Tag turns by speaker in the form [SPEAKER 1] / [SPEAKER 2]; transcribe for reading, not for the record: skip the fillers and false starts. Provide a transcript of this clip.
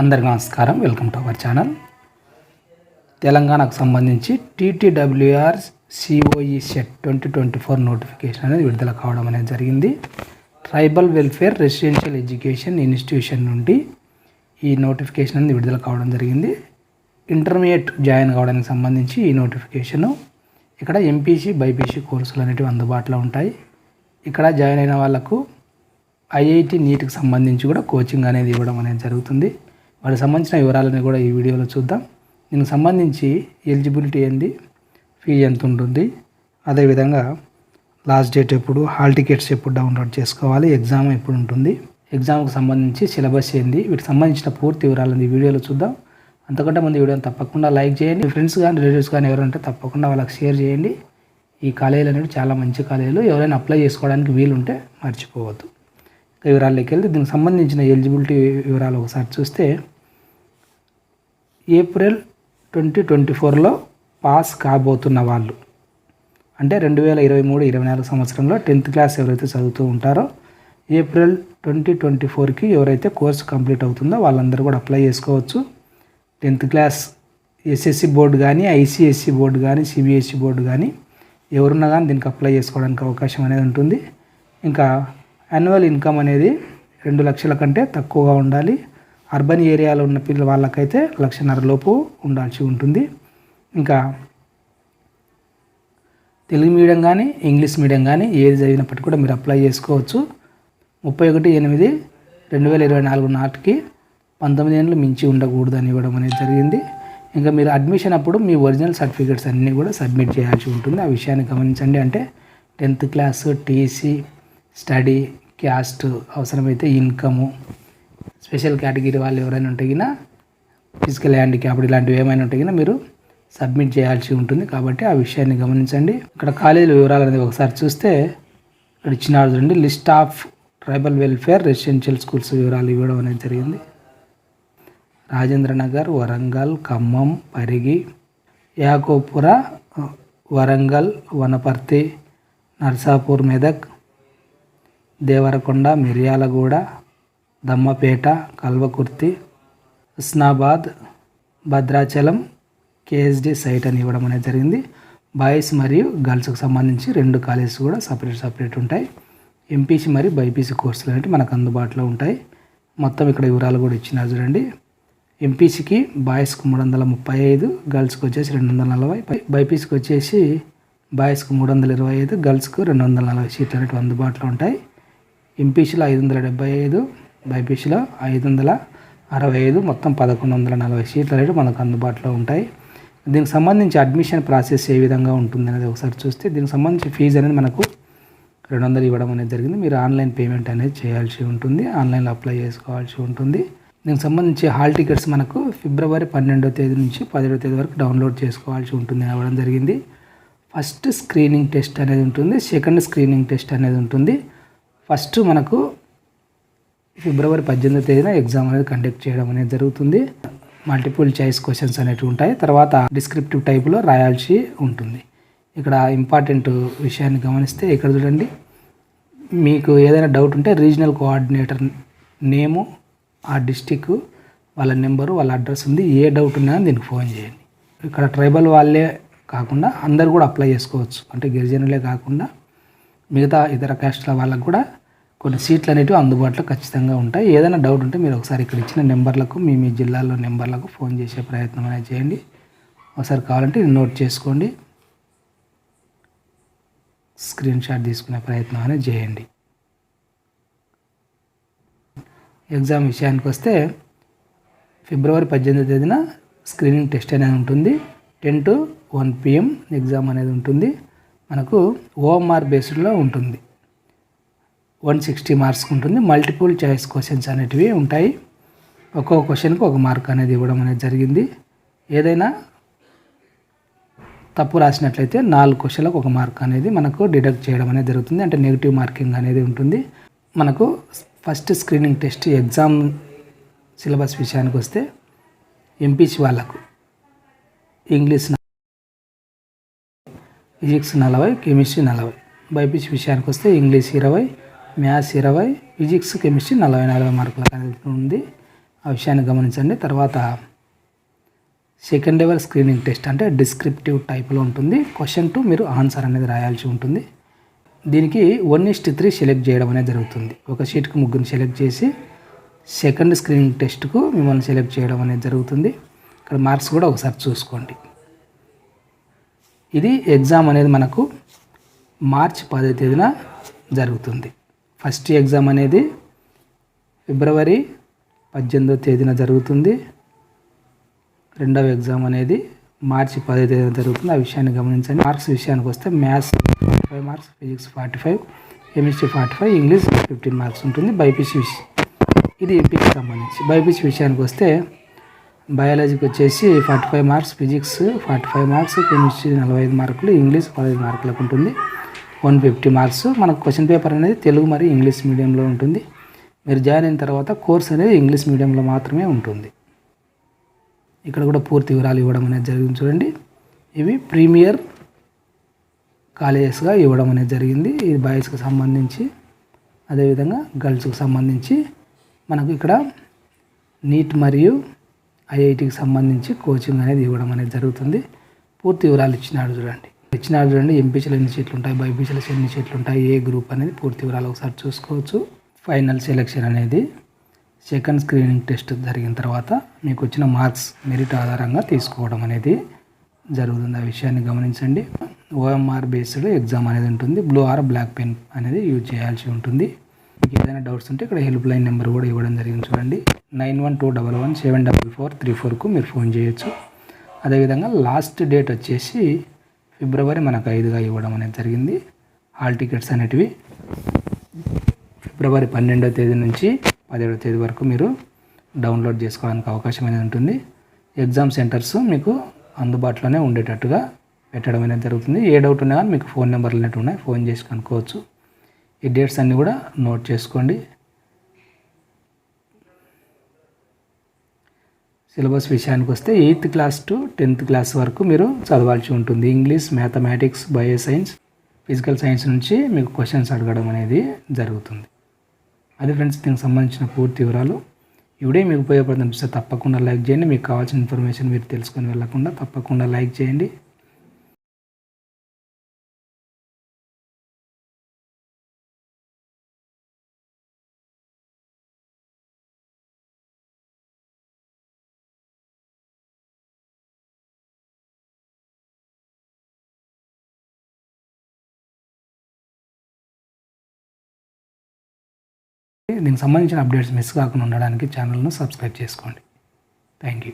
[SPEAKER 1] అందరికీ నమస్కారం. Welcome to our channel. తెలంగాణకు సంబంధించి టీటీడబ్ల్యూఆర్ సిఓఈ సెట్ 2024 నోటిఫికేషన్ అనేది విడుదల కావడం అనేది జరిగింది. Tribal welfare residential education institution నుండి ఈ నోటిఫికేషన్ అనేది విడుదల కావడం జరిగింది. ఇంటర్మీడియట్ జాయిన్ కావడానికి సంబంధించి ఈ నోటిఫికేషను ఇక్కడ ఎంపీసీ బైపీసీ కోర్సులు అనేటివి అందుబాటులో ఉంటాయి. ఇక్కడ జాయిన్ అయిన వాళ్ళకు ఐఐటి నీట్కి సంబంధించి కూడా కోచింగ్ అనేది ఇవ్వడం అనేది జరుగుతుంది. వాటికి సంబంధించిన వివరాలని కూడా ఈ వీడియోలో చూద్దాం. దీనికి సంబంధించి ఎలిజిబిలిటీ ఏంది, ఫీజు ఎంత ఉంటుంది, అదేవిధంగా లాస్ట్ డేట్ ఎప్పుడు, హాల్ టికెట్స్ ఎప్పుడు డౌన్లోడ్ చేసుకోవాలి, ఎగ్జామ్ ఎప్పుడు ఉంటుంది, ఎగ్జామ్కి సంబంధించి సిలబస్ ఏంది, వీటికి సంబంధించిన పూర్తి వివరాలను ఈ వీడియోలో చూద్దాం. అంతకంటే ముందు వీడియోని తప్పకుండా లైక్ చేయండి. మీ ఫ్రెండ్స్ కానీ రిలేటివ్స్ కానీ ఎవరంటే తప్పకుండా వాళ్ళకి షేర్ చేయండి. ఈ కాలేజీలు అనేవి చాలా మంచి కాలేజీలు, ఎవరైనా అప్లై చేసుకోవడానికి వీలుంటే మర్చిపోవద్దు. వివరాల్లోకి వెళ్తే దీనికి సంబంధించిన ఎలిజిబిలిటీ వివరాలు ఒకసారి చూస్తే, ఏప్రిల్ 2024లో పాస్ కాబోతున్న వాళ్ళు అంటే 2023-24 సంవత్సరంలో 10th క్లాస్ ఎవరైతే చదువుతూ ఉంటారో ఏప్రిల్ 2024కి ఎవరైతే కోర్సు కంప్లీట్ అవుతుందో వాళ్ళందరూ కూడా అప్లై చేసుకోవచ్చు. 10th క్లాస్ ఎస్ఎస్సి బోర్డు కానీ, ఐసిఎస్సి బోర్డు కానీ, సిబిఎస్సి బోర్డు కానీ ఎవరున్నా కానీ దీనికి అప్లై చేసుకోవడానికి అవకాశం అనేది ఉంటుంది. ఇంకా యాన్యువల్ ఇన్కమ్ అనేది 2 లక్షల కంటే తక్కువగా ఉండాలి. అర్బన్ ఏరియాలో ఉన్న పిల్లల వాళ్ళకైతే 1.5 లక్షల లోపు ఉండాల్సి ఉంటుంది. ఇంకా తెలుగు మీడియం కానీ ఇంగ్లీష్ మీడియం కానీ ఏది చదివినప్పటికీ కూడా మీరు అప్లై చేసుకోవచ్చు. 31/8/2024 నాటికి 19 ఏళ్ళు మించి ఉండకూడదు అని ఇవ్వడం అనేది జరిగింది. ఇంకా మీరు అడ్మిషన్ అప్పుడు మీ ఒరిజినల్ సర్టిఫికేట్స్ అన్నీ కూడా సబ్మిట్ చేయాల్సి ఉంటుంది. ఆ విషయాన్ని గమనించండి. అంటే 10th class, TC, study, caste, అవసరమైతే ఇన్కము, స్పెషల్ కేటగిరీ వాళ్ళు ఎవరైనా ఉంటే గినా, ఫిజికల్ హ్యాండిక్యాప్డ్ ఇలాంటివి ఏమైనా ఉంటే గినా మీరు సబ్మిట్ చేయాల్సి ఉంటుంది. కాబట్టి ఆ విషయాన్ని గమనించండి. ఇక్కడ కాలేజీల వివరాలు అనేది ఒకసారి చూస్తే ఇక్కడ ఇచ్చినారు చూడండి. List of tribal welfare residential schools వివరాలు ఇవ్వడం అనేది జరిగింది. రాజేంద్రనగర్, వరంగల్, ఖమ్మం, పరిగి, యాకోపుర, వరంగల్, వనపర్తి, నర్సాపూర్, మెదక్, దేవరకొండ, మిర్యాలగూడ, దమ్మపేట, కల్వకుర్తి, హుస్నాబాద్, భద్రాచలం, కేఎస్డి సైట్ అని ఇవ్వడం అనేది జరిగింది. బాయ్స్ మరియు గర్ల్స్కి సంబంధించి 2 కాలేజెస్ కూడా సపరేట్ ఉంటాయి. ఎంపీసీ మరియు బైపీసీ కోర్సులు అనేవి మనకు అందుబాటులో ఉంటాయి. మొత్తం ఇక్కడ వివరాలు కూడా ఇచ్చినారు చూడండి. ఎంపీసీకి బాయ్స్కి 335, గర్ల్స్కి వచ్చేసి 240, బైపీసీకి వచ్చేసి బాయ్స్కి 325, గర్ల్స్కి 240 సీట్లు అనేవి అందుబాటులో ఉంటాయి. ఎంపీసీలో 575, బైపీసీలో 565, మొత్తం 1140 సీట్లు అనేవి మనకు అందుబాటులో ఉంటాయి. దీనికి సంబంధించి అడ్మిషన్ ప్రాసెస్ ఏ విధంగా ఉంటుంది అనేది ఒకసారి చూస్తే, దీనికి సంబంధించి ఫీజు అనేది మనకు 200 ఇవ్వడం అనేది జరిగింది. మీరు ఆన్లైన్ పేమెంట్ అనేది చేయాల్సి ఉంటుంది, ఆన్లైన్లో అప్లై చేసుకోవాల్సి ఉంటుంది. దీనికి సంబంధించి హాల్ టికెట్స్ మనకు ఫిబ్రవరి 12వ తేదీ నుంచి 17వ తేదీ వరకు డౌన్లోడ్ చేసుకోవాల్సి ఉంటుంది అవ్వడం జరిగింది. ఫస్ట్ స్క్రీనింగ్ టెస్ట్ అనేది ఉంటుంది, సెకండ్ స్క్రీనింగ్ టెస్ట్ అనేది ఉంటుంది. ఫస్ట్ మనకు ఫిబ్రవరి 18వ తేదీన ఎగ్జామ్ అనేది కండక్ట్ చేయడం అనేది జరుగుతుంది. మల్టిపుల్ చాయిస్ క్వశ్చన్స్ అనేవి ఉంటాయి. తర్వాత డిస్క్రిప్టివ్ టైప్లో రాయాల్సి ఉంటుంది. ఇక్కడ ఇంపార్టెంట్ విషయాన్ని గమనిస్తే ఇక్కడ చూడండి, మీకు ఏదైనా డౌట్ ఉంటే రీజనల్ కోఆర్డినేటర్ నేము, ఆ డిస్టిక్, వాళ్ళ నెంబరు, వాళ్ళ అడ్రస్ ఉంది. ఏ డౌట్ ఉన్నా దీనికి ఫోన్ చేయండి. ఇక్కడ ట్రైబల్ వాళ్ళే కాకుండా అందరు కూడా అప్లై చేసుకోవచ్చు. అంటే గిరిజనులే కాకుండా మిగతా ఇతర క్యాస్ట్ల వాళ్ళకు కూడా కొన్ని సీట్లు అనేవి అందుబాటులో ఖచ్చితంగా ఉంటాయి. ఏదైనా డౌట్ ఉంటే మీరు ఒకసారి ఇక్కడ ఇచ్చిన నెంబర్లకు, మీ జిల్లాలో నెంబర్లకు ఫోన్ చేసే ప్రయత్నం అనేది చేయండి. ఒకసారి కావాలంటే నోట్ చేసుకోండి, స్క్రీన్ షాట్ తీసుకునే ప్రయత్నం అనేది చేయండి. ఎగ్జామ్ విషయానికి వస్తే ఫిబ్రవరి 18వ తేదీన స్క్రీనింగ్ టెస్ట్ అనేది ఉంటుంది. 10 to 1 PM ఎగ్జామ్ అనేది ఉంటుంది. మనకు ఓఎంఆర్ బేస్డ్లో ఉంటుంది. 160 మార్క్స్ ఉంటుంది. మల్టిపుల్ చాయిస్ క్వశ్చన్స్ అనేటివి ఉంటాయి. ఒక్కొక్క క్వశ్చన్కి 1 మార్క్ అనేది ఇవ్వడం అనేది జరిగింది. ఏదైనా తప్పు రాసినట్లయితే 4 క్వశ్చన్లకు 1 మార్క్ అనేది మనకు డిడక్ట్ చేయడం అనేది జరుగుతుంది. అంటే నెగిటివ్ మార్కింగ్ అనేది ఉంటుంది. మనకు first screening test exam syllabus విషయానికి వస్తే ఎంపీసీ వాళ్ళకు ఇంగ్లీష్ 40, ఫిజిక్స్ 40, కెమిస్ట్రీ 40. బైపీసీ విషయానికి వస్తే ఇంగ్లీష్ 20, మ్యాథ్స్ 20, ఫిజిక్స్ కెమిస్ట్రీ 40 మార్కులకు అనేది ఉంది. ఆ విషయాన్ని గమనించండి. తర్వాత సెకండ్ లెవెల్ స్క్రీనింగ్ టెస్ట్ అంటే డిస్క్రిప్టివ్ టైప్లో ఉంటుంది. క్వశ్చన్ 2 మీరు ఆన్సర్ అనేది రాయాల్సి ఉంటుంది. దీనికి 1:3 సెలెక్ట్ చేయడం అనేది జరుగుతుంది. ఒక షీట్కి ముగ్గురిని సెలెక్ట్ చేసి సెకండ్ స్క్రీనింగ్ టెస్ట్కు మిమ్మల్ని సెలెక్ట్ చేయడం అనేది జరుగుతుంది. ఇక్కడ మార్క్స్ కూడా ఒకసారి చూసుకోండి. ఇది ఎగ్జామ్ అనేది మనకు మార్చి 10వ తేదీన జరుగుతుంది. ఫస్ట్ ఎగ్జామ్ అనేది ఫిబ్రవరి 18వ తేదీన జరుగుతుంది. రెండవ ఎగ్జామ్ అనేది మార్చి 10వ తేదీన జరుగుతుంది. ఆ విషయాన్ని గమనించండి. మార్క్స్ విషయానికి వస్తే maths 45 marks, physics 45, chemistry 45, English 15 marks ఉంటుంది. బైపీసీ ఇది ఎంపీకి సంబంధించి. బైపీసీ విషయానికి వస్తే బయాలజీకి వచ్చేసి 45 మార్క్స్, ఫిజిక్స్ 45 మార్క్స్, కెమిస్ట్రీ 45 మార్కులు, ఇంగ్లీష్ 15 మార్కులకు ఉంటుంది. 150 మార్క్స్. మనకు క్వశ్చన్ పేపర్ అనేది తెలుగు మరియు ఇంగ్లీష్ మీడియంలో ఉంటుంది. మీరు జాయిన్ అయిన తర్వాత కోర్స్ అనేది ఇంగ్లీష్ మీడియంలో మాత్రమే ఉంటుంది. ఇక్కడ కూడా పూర్తి వివరాలు ఇవ్వడం అనేది జరిగింది చూడండి. ఇవి ప్రీమియర్ కాలేజెస్గా ఇవ్వడం అనేది జరిగింది. ఇది బాయ్స్కి సంబంధించి, అదేవిధంగా గర్ల్స్కి సంబంధించి మనకు ఇక్కడ నీట్ మరియు ఐఐటికి సంబంధించి కోచింగ్ అనేది ఇవ్వడం అనేది జరుగుతుంది. పూర్తి వివరాలు ఇచ్చినాడు చూడండి. ఎంపీసీలో ఎన్ని సీట్లు ఉంటాయి, బైపీసీలో ఎన్ని సీట్లు ఉంటాయి, ఏ గ్రూప్ అనేది పూర్తి వివరాలు ఒకసారి చూసుకోవచ్చు. ఫైనల్ సెలెక్షన్ అనేది సెకండ్ స్క్రీనింగ్ టెస్ట్ జరిగిన తర్వాత మీకు వచ్చిన మార్క్స్ మెరిట్ ఆధారంగా తీసుకోవడం అనేది జరుగుతుంది. ఆ విషయాన్ని గమనించండి. ఓఎంఆర్ బేస్డ్ ఎగ్జామ్ అనేది ఉంటుంది. బ్లూ ఆర్ బ్లాక్ పెన్ అనేది యూజ్ చేయాల్సి ఉంటుంది. మీకు ఏదైనా డౌట్స్ ఉంటే ఇక్కడ హెల్ప్ లైన్ నెంబర్ కూడా ఇవ్వడం జరిగింది చూడండి. 9121174434కు మీరు ఫోన్ చేయొచ్చు. అదేవిధంగా లాస్ట్ డేట్ వచ్చేసి ఫిబ్రవరి మనకు 5గా ఇవ్వడం అనేది జరిగింది. హాల్ టికెట్స్ అనేటివి ఫిబ్రవరి 12వ తేదీ నుంచి 17వ తేదీ వరకు మీరు డౌన్లోడ్ చేసుకోవడానికి అవకాశం అనేది ఉంటుంది. ఎగ్జామ్ సెంటర్స్ మీకు అందుబాటులోనే ఉండేటట్టుగా పెట్టడం అనేది జరుగుతుంది. ఏ డౌట్ ఉన్నా కానీ మీకు ఫోన్ నెంబర్లు అనేవి ఉన్నాయి, ఫోన్ చేసి కనుక్కోవచ్చు. ఈ డేట్స్ అన్నీ కూడా నోట్ చేసుకోండి. సిలబస్ విషయానికి వస్తే 8th class to 10th class వరకు మీరు చదవాల్సి ఉంటుంది. English, mathematics, bio science, physical science నుంచి మీకు క్వశ్చన్స్ అడగడం అనేది జరుగుతుంది. అది ఫ్రెండ్స్ దీనికి సంబంధించిన పూర్తి వివరాలు. ఈ వీడియో మీకు ఉపయోగపడుతుంది అనిపిస్తే తప్పకుండా లైక్ చేయండి. మీకు కావాల్సిన ఇన్ఫర్మేషన్ మీరు తెలుసుకొని వెళ్ళకుండా తప్పకుండా లైక్ చేయండి. దీనికి సంబంధించిన అప్డేట్స్ మిస్ కాకుండా ఉండడానికి ఛానల్ను సబ్స్క్రైబ్ చేసుకోండి. Thank you.